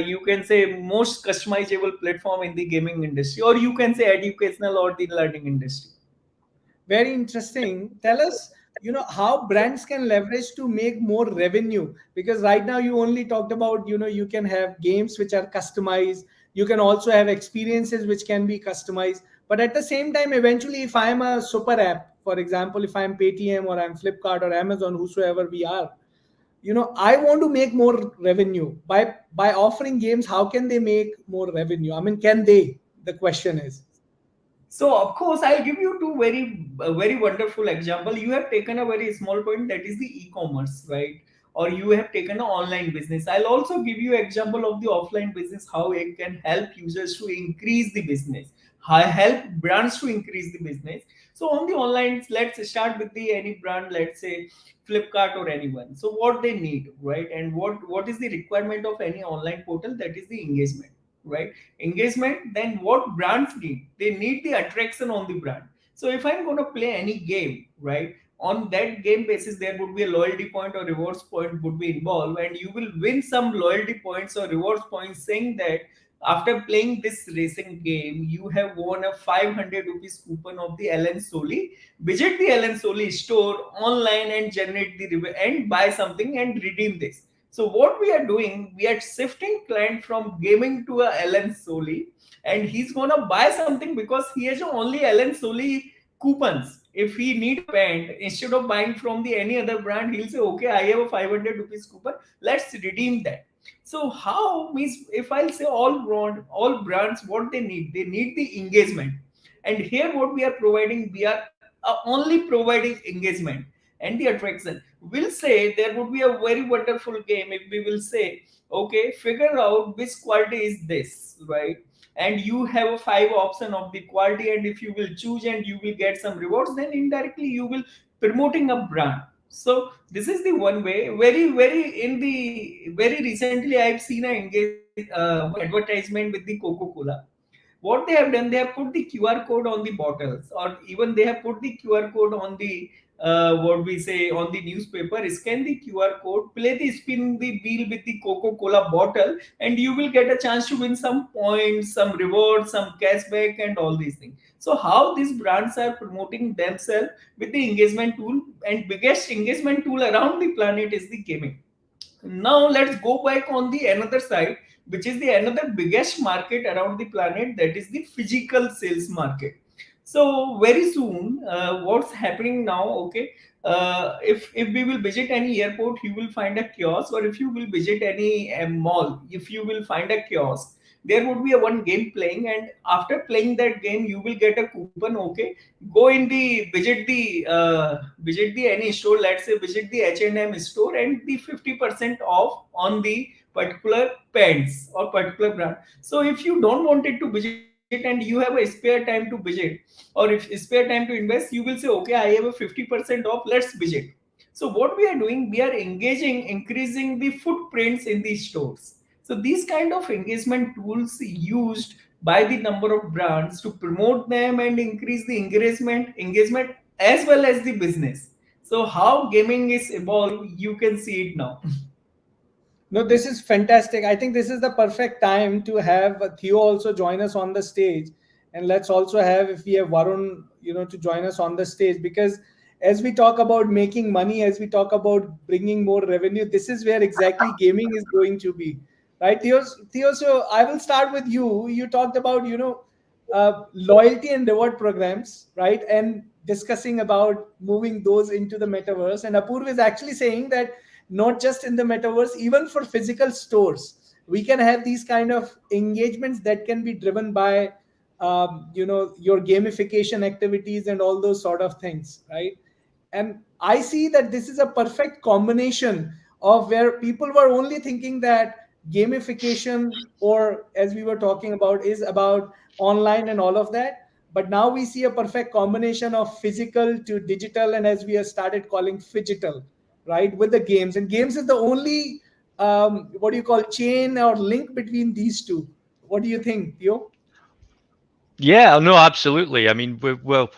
you can say most customizable platform in the gaming industry, or you can say educational or the learning industry. Very interesting. Tell us, how brands can leverage to make more revenue, because right now you only talked about, you can have games which are customized, you can also have experiences which can be customized, but at the same time, eventually, if I'm a super app, for example, if I'm Paytm or I'm Flipkart or Amazon, whosoever we are, I want to make more revenue by offering games. How can they make more revenue? I mean, can they? The question is. So of course, I'll give you two very wonderful example. You have taken a very small point, that is the e-commerce, right? Or you have taken an online business. I'll also give you example of the offline business, how it can help users to increase the business, how help brands to increase the business. So on the online, let's start with the any brand, let's say Flipkart or anyone. So what they need, right? And what is the requirement of any online portal? That is the engagement, right? Engagement. Then what brands need, they need the attraction on the brand. So if I'm going to play any game, right, on that game basis there would be a loyalty point or rewards point would be involved, and you will win some loyalty points or rewards points, saying that after playing this racing game you have won a 500 rupees coupon of the Ellen Soli. Visit the Ellen Soli store online and generate the and buy something and redeem this. So what we are doing, we are shifting client from gaming to a LN solely, and he's gonna buy something because he has only Alan Solly coupons. If he need a pant, instead of buying from the any other brand, he'll say, okay, I have a 500 rupees coupon, let's redeem that. So how means, if I'll say all brands, what they need the engagement. And here what we are providing, we are only providing engagement and the attraction. We'll say there would be a very wonderful game if we will say, okay, figure out which quality is this, right? And you have a five option of the quality, and if you will choose and you will get some rewards, then indirectly you will promoting a brand. So this is the one way. Very in the very recently I've seen one advertisement with the Coca-Cola. What they have done, they have put the QR code on the bottles, or even they have put the QR code on the what we say on the newspaper. Scan the QR code, play the spin the wheel with the Coca-Cola bottle, and you will get a chance to win some points, some rewards, some cashback, and all these things. So how these brands are promoting themselves with the engagement tool, and biggest engagement tool around the planet is the gaming. Now let's go back on the another side, which is the another biggest market around the planet, that is the physical sales market. So very soon, what's happening now, okay, if we will visit any airport, you will find a kiosk, or if you will visit any mall, if you will find a kiosk, there would be a one game playing, and after playing that game you will get a coupon. Okay, go in the visit the any store, let's say visit the H&M store, and the 50% off on the particular pants or particular brand. So if you don't want it to visit and you have a spare time to visit, or if spare time to invest, you will say, okay, I have a 50% off, let's visit. So what we are doing, we are engaging, increasing the footprints in these stores. So these kind of engagement tools used by the number of brands to promote them and increase the engagement as well as the business. So how gaming is evolved, you can see it now. No, this is fantastic. I think this is the perfect time to have Theo also join us on the stage, and let's also have, if we have Varun, to join us on the stage, because as we talk about making money, as we talk about bringing more revenue, this is where exactly gaming is going to be, right, Theo? Theo, so I will start with you. You talked about loyalty and reward programs, right, and discussing about moving those into the metaverse. And Apurv is actually saying that not just in the metaverse, even for physical stores, we can have these kind of engagements that can be driven by your gamification activities and all those sort of things, right? And I see that this is a perfect combination of where people were only thinking that gamification, or as we were talking about, is about online and all of that, but now we see a perfect combination of physical to digital, and as we have started calling phygital, right, with the games. And games is the only what do you call, chain or link between these two. What do you think, Theo? Yeah, no, absolutely. I mean, well,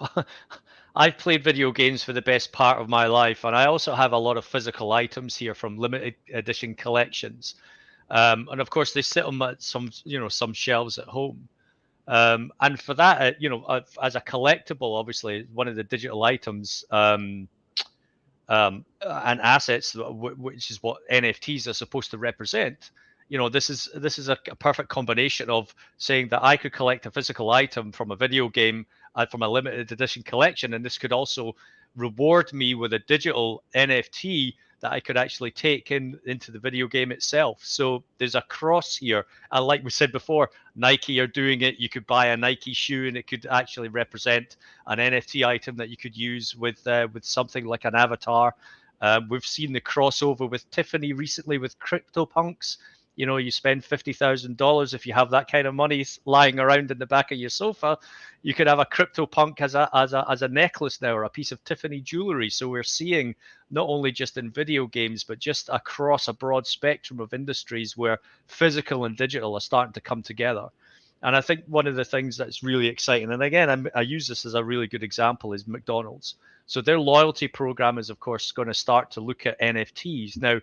I've played video games for the best part of my life, and I also have a lot of physical items here from limited edition collections. And of course, they sit on some shelves at home. And for that, as a collectible, obviously, one of the digital items and assets, which is what NFTs are supposed to represent. This is a perfect combination of saying that I could collect a physical item from a video game, from a limited edition collection, and this could also reward me with a digital NFT that I could actually take into the video game itself. So there's a cross here, and like we said before, Nike are doing it. You could buy a Nike shoe, and it could actually represent an NFT item that you could use with something like an avatar. We've seen the crossover with Tiffany recently with CryptoPunks. You spend $50,000 if you have that kind of money lying around in the back of your sofa. You could have a CryptoPunk as a necklace now, or a piece of Tiffany jewelry. So we're seeing not only just in video games, but just across a broad spectrum of industries where physical and digital are starting to come together. And I think one of the things that's really exciting, and again, I use this as a really good example, is McDonald's. So their loyalty program is, of course, going to start to look at NFTs. Now,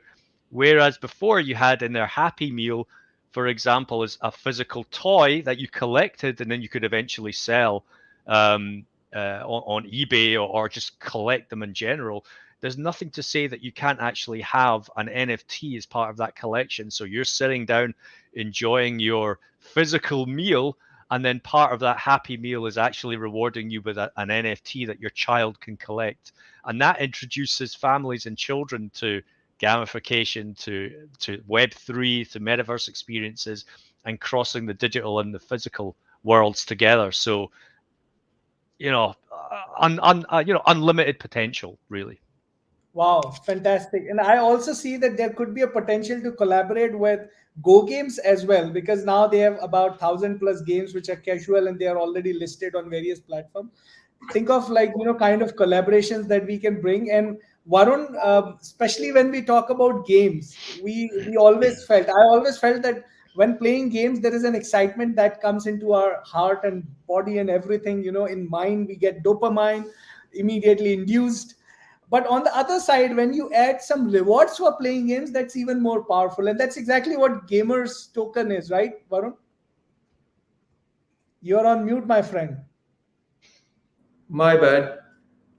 whereas before you had in their Happy Meal, for example, is a physical toy that you collected and then you could eventually sell on eBay, or just collect them in general. There's nothing to say that you can't actually have an NFT as part of that collection. So you're sitting down enjoying your physical meal, and then part of that happy meal is actually rewarding you with an NFT that your child can collect, and that introduces families and children to gamification, to Web3, to metaverse experiences, and crossing the digital and the physical worlds together. So unlimited potential, really. Wow, fantastic. And I also see that there could be a potential to collaborate with Go Games as well, because now they have about 1,000 plus games which are casual and they are already listed on various platforms. Think of, like, kind of collaborations that we can bring. And Varun, especially when we talk about games, we I always felt that when playing games, there is an excitement that comes into our heart and body and everything. In mind, we get dopamine immediately induced. But on the other side, when you add some rewards for playing games, that's even more powerful. And that's exactly what gamers token is, right, Varun? You're on mute, my friend. My bad.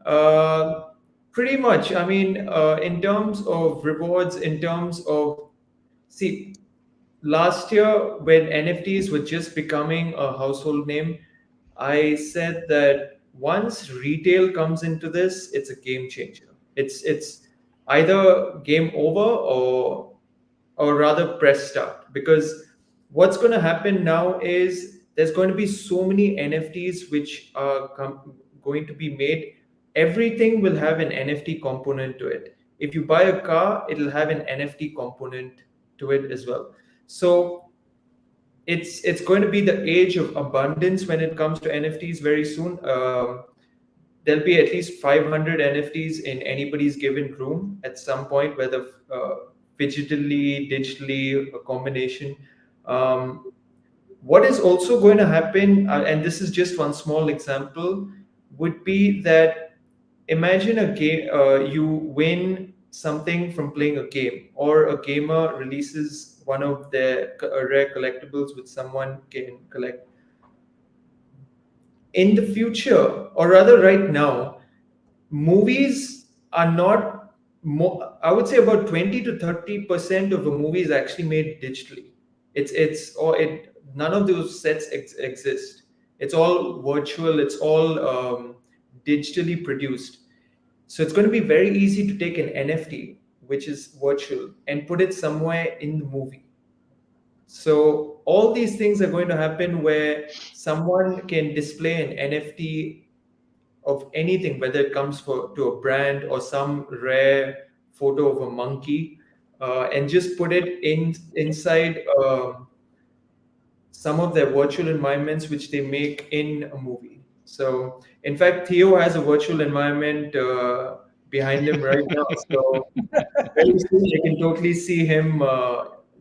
Uh, Pretty much. I mean, in terms of rewards, in terms of, see, last year when NFTs were just becoming a household name, I said that once retail comes into this, it's a game changer. It's either game over or rather press start, because what's going to happen now is there's going to be so many NFTs which are going to be made. Everything will have an NFT component to it. If you buy a car, it'll have an NFT component to it as well. So it's going to be the age of abundance when it comes to NFTs very soon. There'll be at least 500 NFTs in anybody's given room at some point, whether digitally, a combination. Um, what is also going to happen, and this is just one small example, would be that imagine a game, you win something from playing a game, or a gamer releases one of their rare collectibles which someone can collect. In the future, or rather right now, movies are not more, I would say about 20 to 30% of a movie is actually made digitally. It's or it None of those sets exist. It's all virtual, it's all digitally produced. So it's going to be very easy to take an NFT, which is virtual, and put it somewhere in the movie. So all these things are going to happen where someone can display an NFT of anything, whether it comes to a brand or some rare photo of a monkey, and just put it inside some of their virtual environments which they make in a movie. So, in fact, Theo has a virtual environment behind him right now. So, very soon you can totally see him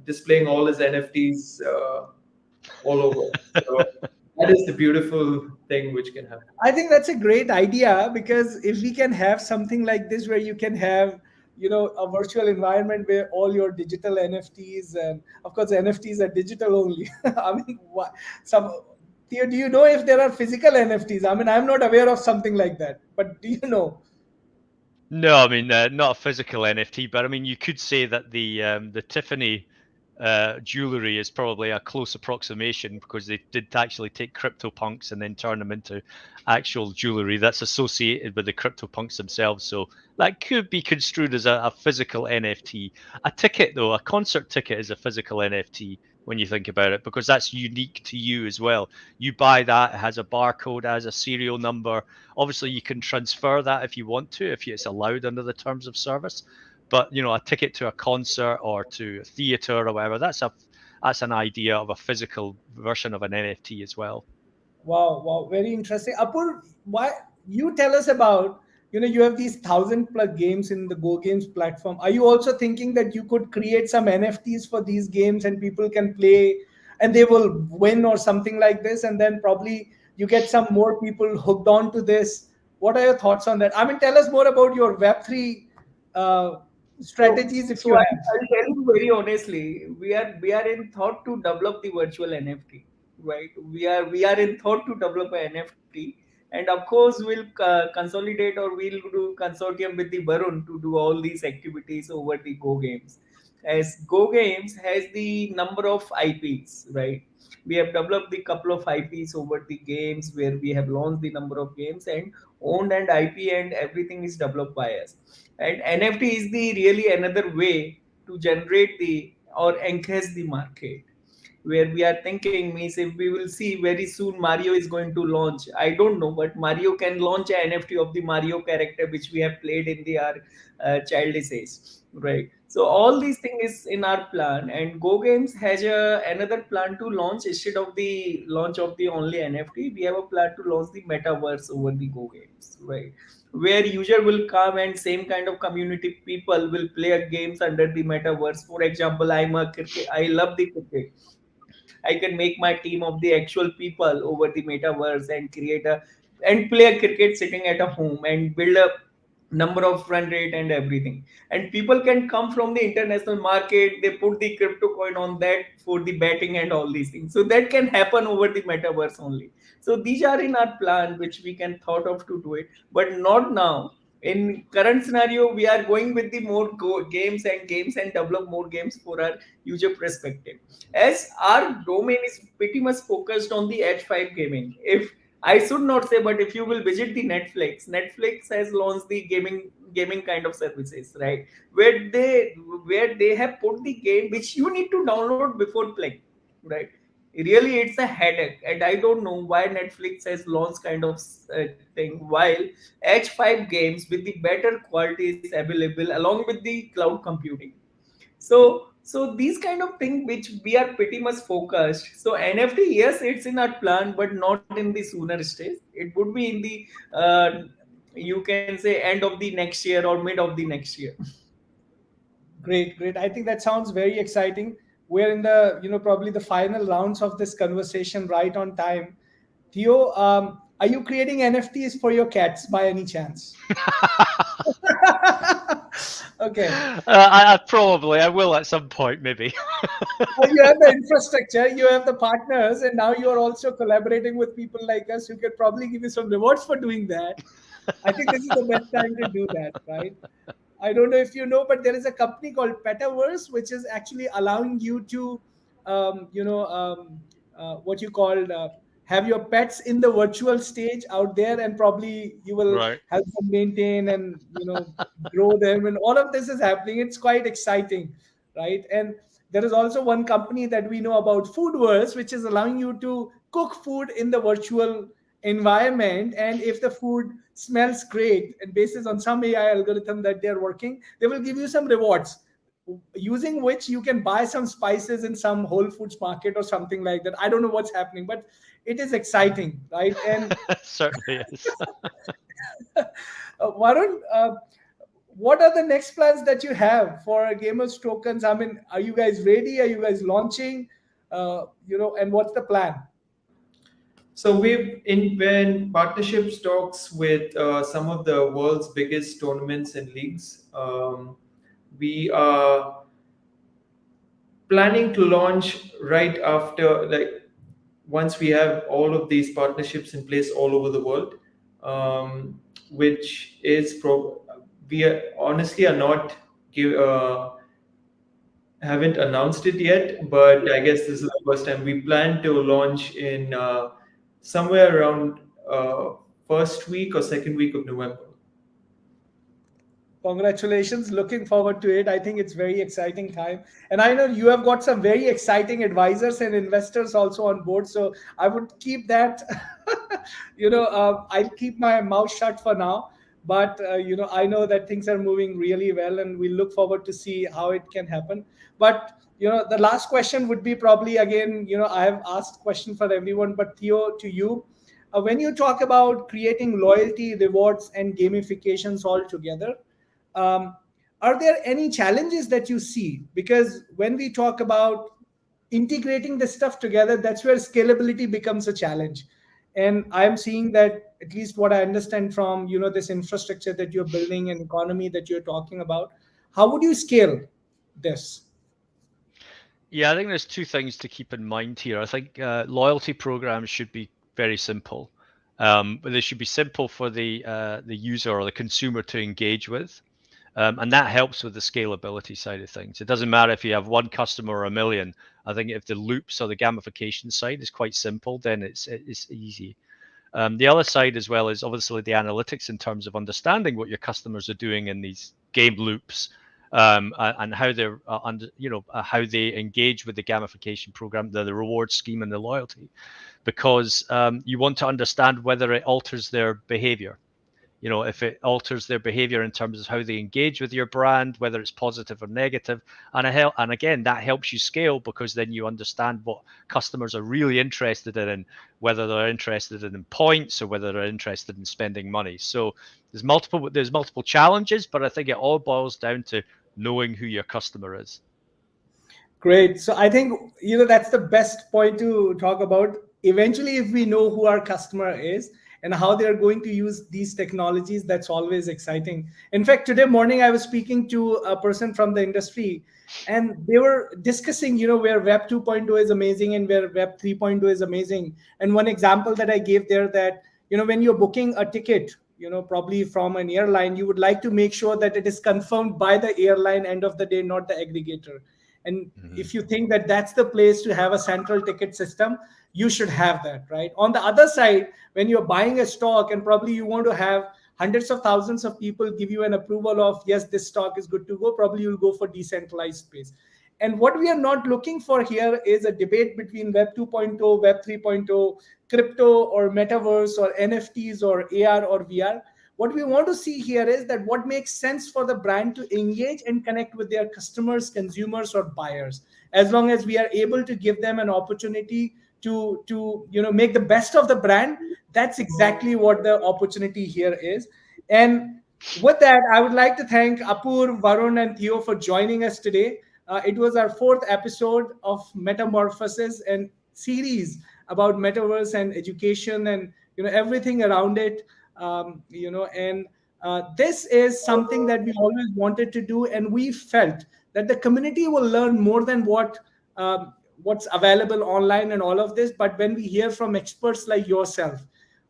displaying all his NFTs all over. So, that is the beautiful thing which can happen. I think that's a great idea, because if we can have something like this where you can have, a virtual environment where all your digital NFTs, and of course NFTs are digital only. I mean, some Theo, do you know if there are physical NFTs? I mean, I'm not aware of something like that, but do you know? No, I mean, not a physical NFT, but I mean, you could say that the Tiffany jewelry is probably a close approximation, because they did actually take CryptoPunks and then turn them into actual jewelry that's associated with the CryptoPunks themselves. So that could be construed as a physical NFT. A ticket, though, a concert ticket is a physical NFT when you think about it, because that's unique to you as well. You buy that, it has a barcode, it has a serial number. Obviously, you can transfer that if you want to, if it's allowed under the terms of service. But a ticket to a concert or to a theater or whatever, that's an idea of a physical version of an NFT as well. Wow, wow, very interesting. Apur, why you tell us about, you have these 1,000 plus games in the Go Games platform. Are you also thinking that you could create some NFTs for these games and people can play and they will win or something like this, and then probably you get some more people hooked on to this? What are your thoughts on that? I mean, tell us more about your Web3 uh, So, strategies if so you I, have. I'll tell you very honestly, we are in thought to develop the virtual NFT, right? We are in thought to develop an NFT, and of course we'll consolidate, or we'll do consortium with the Barun to do all these activities over the Go games. as Go Games has the number of IPs, right? We have developed the couple of IPs over the games where we have launched the number of games and owned and IP and everything is developed by us. And NFT is the really another way to generate the or enhance the market, where we are thinking means if we will see very soon Mario is going to launch. I don't know, but Mario can launch an NFT of the Mario character which we have played in the our childish age, right? So all these things is in our plan, and Go Games has another plan to launch. Instead of the launch of the only NFT, we have a plan to launch the Metaverse over the Go Games, right? Where user will come and same kind of community people will play a games under the Metaverse. For example, I love the cricket. I can make my team of the actual people over the Metaverse and create a and play a cricket sitting at a home and build a number of run rate and everything. And people can come from the international market, they put the crypto coin on that for the betting and all these things, so that can happen over the Metaverse only. So these are in our plan which we can thought of to do it, but not now. In current scenario we are going with the more games and develop more games for our user perspective, as our domain is pretty much focused on the H5 gaming. If I should not say, but if you will visit the Netflix has launched the gaming kind of services, right? Where they have put the game which you need to download before playing, right? Really, it's a headache, and I don't know why Netflix has launched kind of thing. While H5 games with the better quality is available along with the cloud computing. So these kind of thing which we are pretty much focused. So NFT, yes, it's in our plan, but not in the sooner stage. It would be in the you can say end of the next year or mid of the next year. Great, great. I think that sounds very exciting. We're in the, probably the final rounds of this conversation right on time. Theo, are you creating NFTs for your cats by any chance? Okay. I will at some point, maybe. Well, you have the infrastructure, you have the partners, and now you are also collaborating with people like us who could probably give you some rewards for doing that. I think this is the best time to do that, right? I don't know if you know, but there is a company called Metaverse, which is actually allowing you to, what you call, have your pets in the virtual stage out there, and probably you will Right. help them maintain and grow them, and all of this is happening. It's quite exciting, right? And there is also one company that we know about, Foodverse, which is allowing you to cook food in the virtual environment, and if the food smells great and basis on some AI algorithm that they're working, they will give you some rewards, using which you can buy some spices in some Whole Foods market or something like that. I don't know what's happening, but it is exciting, right? And Certainly is. Varun, what are the next plans that you have for Gamers Tokens? I mean, are you guys ready? Are you guys launching? And what's the plan? So we're in partnerships talks with some of the world's biggest tournaments and leagues. We are planning to launch right after, like, once we have all of these partnerships in place all over the world, which is we are, honestly are not give, haven't announced it yet, but I guess this is the first time. We plan to launch in somewhere around first week or second week of November. Congratulations. Looking forward to it. I think it's very exciting time. And I know you have got some very exciting advisors and investors also on board. So I would keep that, I'll keep my mouth shut for now. But, I know that things are moving really well, and we look forward to see how it can happen. But, the last question would be probably, again, I have asked question for everyone, but Theo, to you, when you talk about creating loyalty, rewards, and gamifications all together, um, are there any challenges that you see? Because when we talk about integrating this stuff together, that's where scalability becomes a challenge. And I'm seeing that, at least what I understand from this infrastructure that you're building and economy that you're talking about, how would you scale this? Yeah, I think there's two things to keep in mind here. I think loyalty programs should be very simple, but they should be simple for the user or the consumer to engage with. And that helps with the scalability side of things. It doesn't matter if you have one customer or a million. I think if the loops or the gamification side is quite simple, then it's easy. The other side as well is obviously the analytics in terms of understanding what your customers are doing in these game loops, and how they're how they engage with the gamification program, the reward scheme, and the loyalty, because you want to understand whether it alters their behavior. If it alters their behavior in terms of how they engage with your brand, whether it's positive or negative. And again, that helps you scale, because then you understand what customers are really interested in, whether they're interested in points or whether they're interested in spending money. So there's multiple challenges, but I think it all boils down to knowing who your customer is. Great. So I think, that's the best point to talk about. Eventually, if we know who our customer is and how they're going to use these technologies, that's always exciting. In fact, today morning, I was speaking to a person from the industry, and they were discussing, where Web 2.0 is amazing and where Web 3.0 is amazing. And one example that I gave there, that, when you're booking a ticket, probably from an airline, you would like to make sure that it is confirmed by the airline end of the day, not the aggregator. And if you think that that's the place to have a central ticket system, you should have that, right? On the other side, when you're buying a stock and probably you want to have hundreds of thousands of people give you an approval of, yes, this stock is good to go, probably you'll go for decentralized space. And what we are not looking for here is a debate between Web 2.0, Web 3.0, crypto or metaverse or NFTs or AR or VR. What we want to see here is that what makes sense for the brand to engage and connect with their customers, consumers, or buyers. As long as we are able to give them an opportunity to make the best of the brand, that's exactly what the opportunity here is. And with that, I would like to thank Apur, Varun, and Theo for joining us today. It was our fourth episode of Metamorphosis and series about metaverse and education and everything around it. And this is something that we always wanted to do, and we felt that the community will learn more than what's available online and all of this. But when we hear from experts like yourself,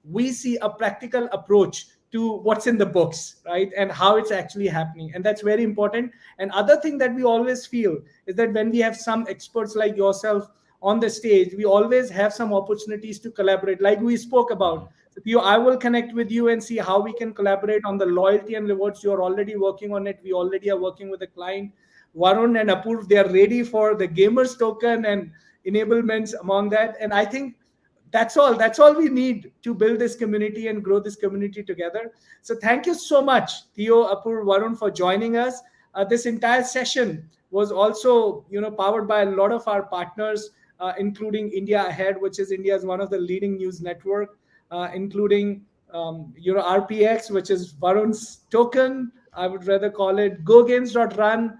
we see a practical approach to what's in the books, right, and how it's actually happening, and that's very important. And other thing that we always feel is that when we have some experts like yourself on the stage, we always have some opportunities to collaborate, like we spoke about. So Theo, I will connect with you and see how we can collaborate on the loyalty and rewards. You're already working on it. We already are working with a client. Varun and Apurv, they are ready for the gamers token and enablements among that. And I think that's all we need to build this community and grow this community together. So thank you so much, Theo, Apurv, Varun, for joining us. This entire session was also powered by a lot of our partners, including India Ahead, which is India's one of the leading news network, including RPX, which is Varun's token. I would rather call it GoGames.run.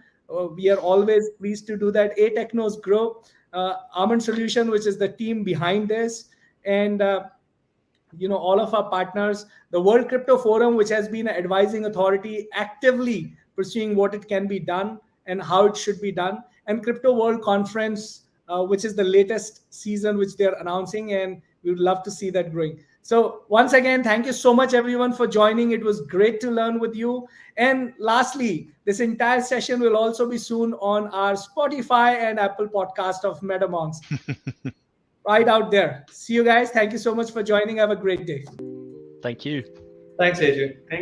We are always pleased to do that. A Technos Grow, Almond Solution, which is the team behind this, and all of our partners, the World Crypto Forum, which has been an advising authority actively pursuing what it can be done and how it should be done, and Crypto World Conference, which is the latest season which they're announcing, and we would love to see that growing. So once again, thank you so much, everyone, for joining. It was great to learn with you. And lastly, this entire session will also be soon on our Spotify and Apple podcast of MetaMonks. Right out there. See you guys. Thank you so much for joining. Have a great day. Thank you. Thanks, AJ. Thank